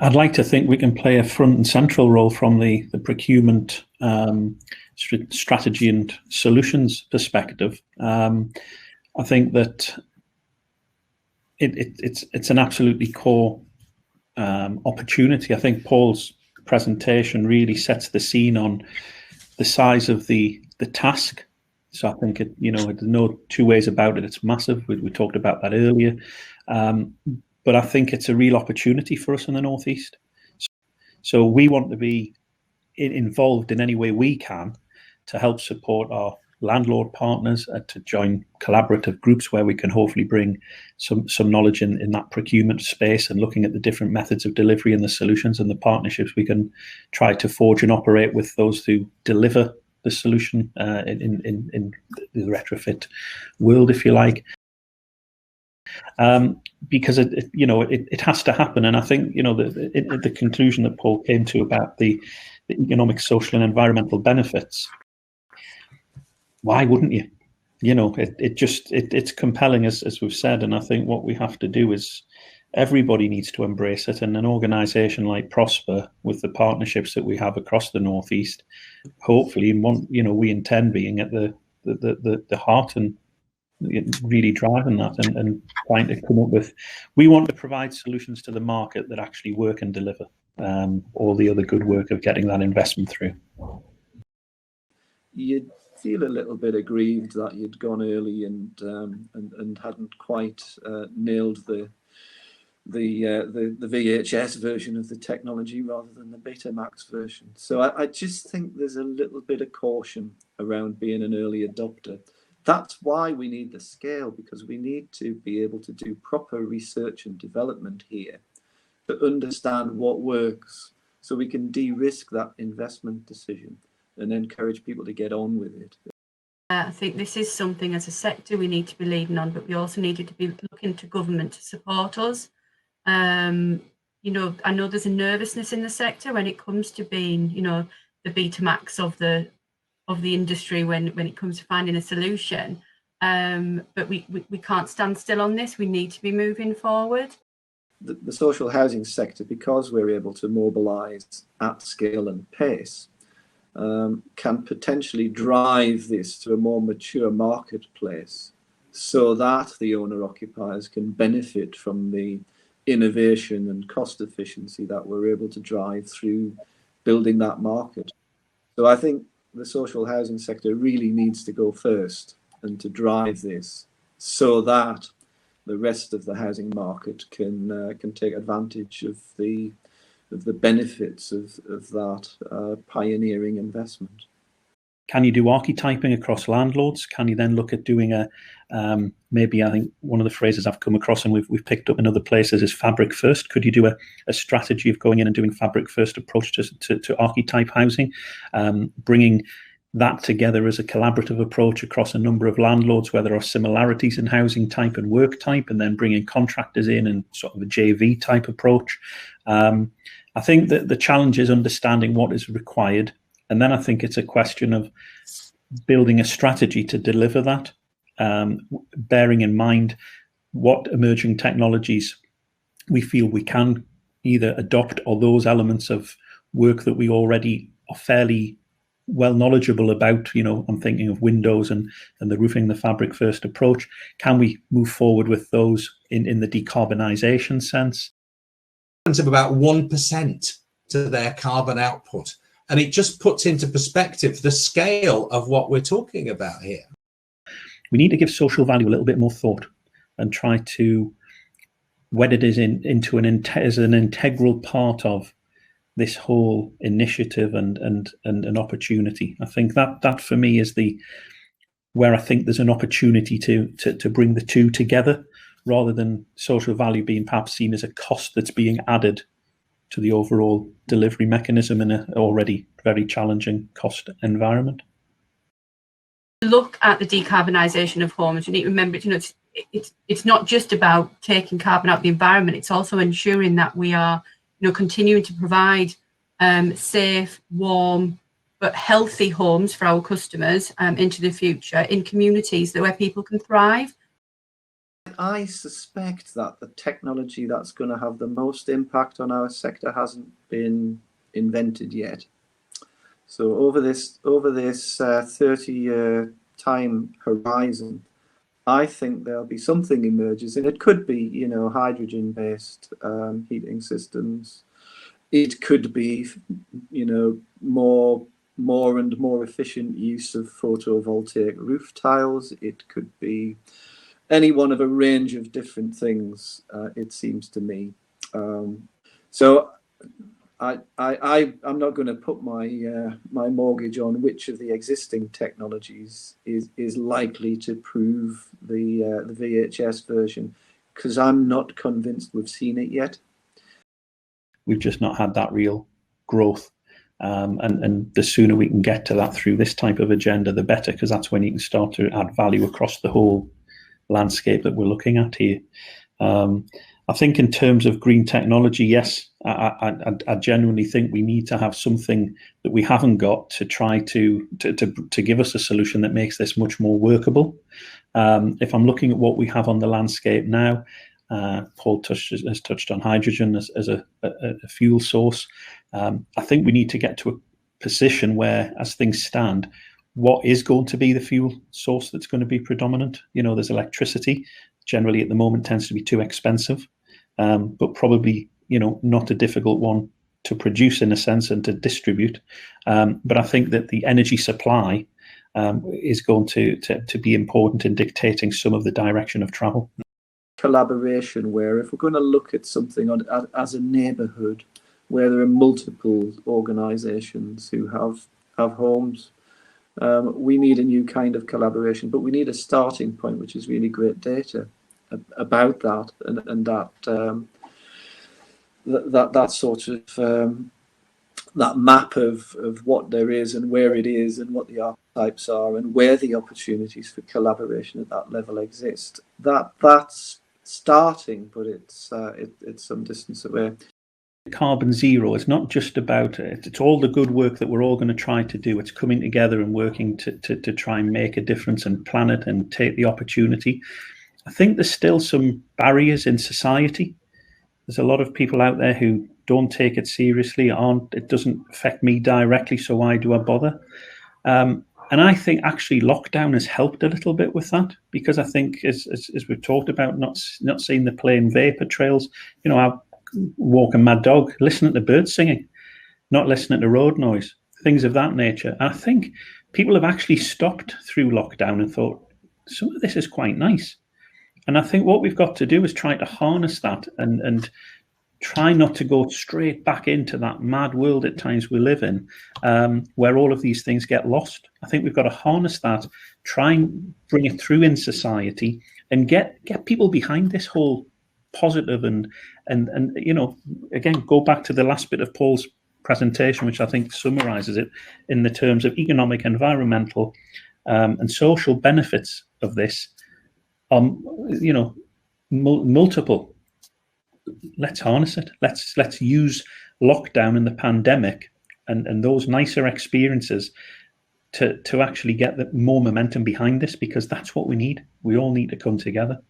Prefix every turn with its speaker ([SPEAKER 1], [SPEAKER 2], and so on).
[SPEAKER 1] I'd like to think we can play a front and central role from the procurement strategy and solutions perspective. I think that it's an absolutely core opportunity. I think Paul's presentation really sets the scene on the size of the task. So I think there's no two ways about it. It's massive. We talked about that earlier, but I think it's a real opportunity for us in the Northeast. So we want to be involved in any way we can to help support our landlord partners, to join collaborative groups where we can hopefully bring some knowledge in that procurement space and looking at the different methods of delivery and the solutions and the partnerships we can try to forge and operate with those who deliver the solution in the retrofit world, if you like. Because it has to happen, and I think the conclusion that Paul came to about the economic, social, and environmental benefits. Why wouldn't you? It's compelling, as we've said, and I think what we have to do is everybody needs to embrace it, and an organisation like Prosper, with the partnerships that we have across the Northeast, hopefully, we intend being at the heart and really driving that and trying to come up with. We want to provide solutions to the market that actually work and deliver all the other good work of getting that investment through.
[SPEAKER 2] You'd feel a little bit aggrieved that you'd gone early and hadn't quite nailed the VHS version of the technology rather than the Betamax version. So I just think there's a little bit of caution around being an early adopter. That's why we need the scale, because we need to be able to do proper research and development here to understand what works, so we can de-risk that investment decision and encourage people to get on with it.
[SPEAKER 3] I think this is something as a sector we need to be leading on, but we also needed to be looking to government to support us. I know there's a nervousness in the sector when it comes to being, the Betamax of the industry when it comes to finding a solution. But we can't stand still on this. We need to be moving forward.
[SPEAKER 2] The social housing sector, because we're able to mobilise at scale and pace, can potentially drive this to a more mature marketplace so that the owner-occupiers can benefit from the innovation and cost efficiency that we're able to drive through building that market. So I think the social housing sector really needs to go first and to drive this so that the rest of the housing market can take advantage of the benefits of that pioneering investment.
[SPEAKER 1] Can you do archetyping across landlords? Can you then look at doing maybe, I think one of the phrases I've come across and we've picked up in other places is fabric first. Could you do a strategy of going in and doing fabric first approach to archetype housing, bringing that together as a collaborative approach across a number of landlords where there are similarities in housing type and work type, and then bringing contractors in and sort of a JV type approach. I think that the challenge is understanding what is required. And then I think it's a question of building a strategy to deliver that, bearing in mind what emerging technologies we feel we can either adopt, or those elements of work that we already are fairly well knowledgeable about. I'm thinking of windows and the roofing, the fabric first approach. Can we move forward with those in the decarbonisation sense?
[SPEAKER 4] Of about 1% to their carbon output. And it just puts into perspective the scale of what we're talking about here.
[SPEAKER 1] We need to give social value a little bit more thought and try to wed it into as an integral part of this whole initiative and an opportunity. I think that for me is where I think there's an opportunity to bring the two together, rather than social value being perhaps seen as a cost that's being added to the overall delivery mechanism in an already very challenging cost environment.
[SPEAKER 3] Look at the decarbonisation of homes. You need to remember, it's not just about taking carbon out of the environment. It's also ensuring that we are, continuing to provide safe, warm, but healthy homes for our customers into the future in communities where people can thrive.
[SPEAKER 2] I suspect that the technology that's going to have the most impact on our sector hasn't been invented yet. So over this 30-year time horizon, I think there'll be something emerges, and it could be, you know, hydrogen-based heating systems. It could be, you know, more and more efficient use of photovoltaic roof tiles. It could be any one of a range of different things, it seems to me. So I'm not going to put my my mortgage on which of the existing technologies is likely to prove the VHS version, because I'm not convinced we've seen it yet.
[SPEAKER 1] We've just not had that real growth. And the sooner we can get to that through this type of agenda, the better, because that's when you can start to add value across the whole landscape that we're looking at here. I think in terms of green technology, yes, I genuinely think we need to have something that we haven't got to try to give us a solution that makes this much more workable. If I'm looking at what we have on the landscape now, Paul has touched on hydrogen as a fuel source. I think we need to get to a position where, as things stand, what is going to be the fuel source that's going to be predominant? You know, there's electricity, generally at the moment tends to be too expensive, but probably, you know, not a difficult one to produce in a sense and to distribute. But I think that the energy supply is going to be important in dictating some of the direction of travel.
[SPEAKER 2] Collaboration, where if we're going to look at something as a neighbourhood where there are multiple organisations who have homes, we need a new kind of collaboration, but we need a starting point, which is really great data about that, and that sort of that map of what there is and where it is and what the archetypes are and where the opportunities for collaboration at that level exist. That's starting, but it's some distance away.
[SPEAKER 1] Carbon zero is not just about it. It's all the good work that we're all going to try to do. It's coming together and working to try and make a difference and plan it and take the opportunity. I think there's still some barriers in society. There's a lot of people out there who don't take it seriously. It doesn't affect me directly, so why do I bother? And I think actually lockdown has helped a little bit with that, because I think as we've talked about, not seeing the plain vapor trails. You know, I walk a mad dog, listening to birds singing, not listening to road noise, things of that nature. And I think people have actually stopped through lockdown and thought, some of this is quite nice. And I think what we've got to do is try to harness that and try not to go straight back into that mad world at times we live in, where all of these things get lost. I think we've got to harness that, try and bring it through in society, and get people behind this whole positive and you know, again, go back to the last bit of Paul's presentation, which I think summarizes it in the terms of economic, environmental, and social benefits of this. You know, multiple. Let's harness it. Let's use lockdown and the pandemic and those nicer experiences to actually get more momentum behind this, because that's what we need. We all need to come together.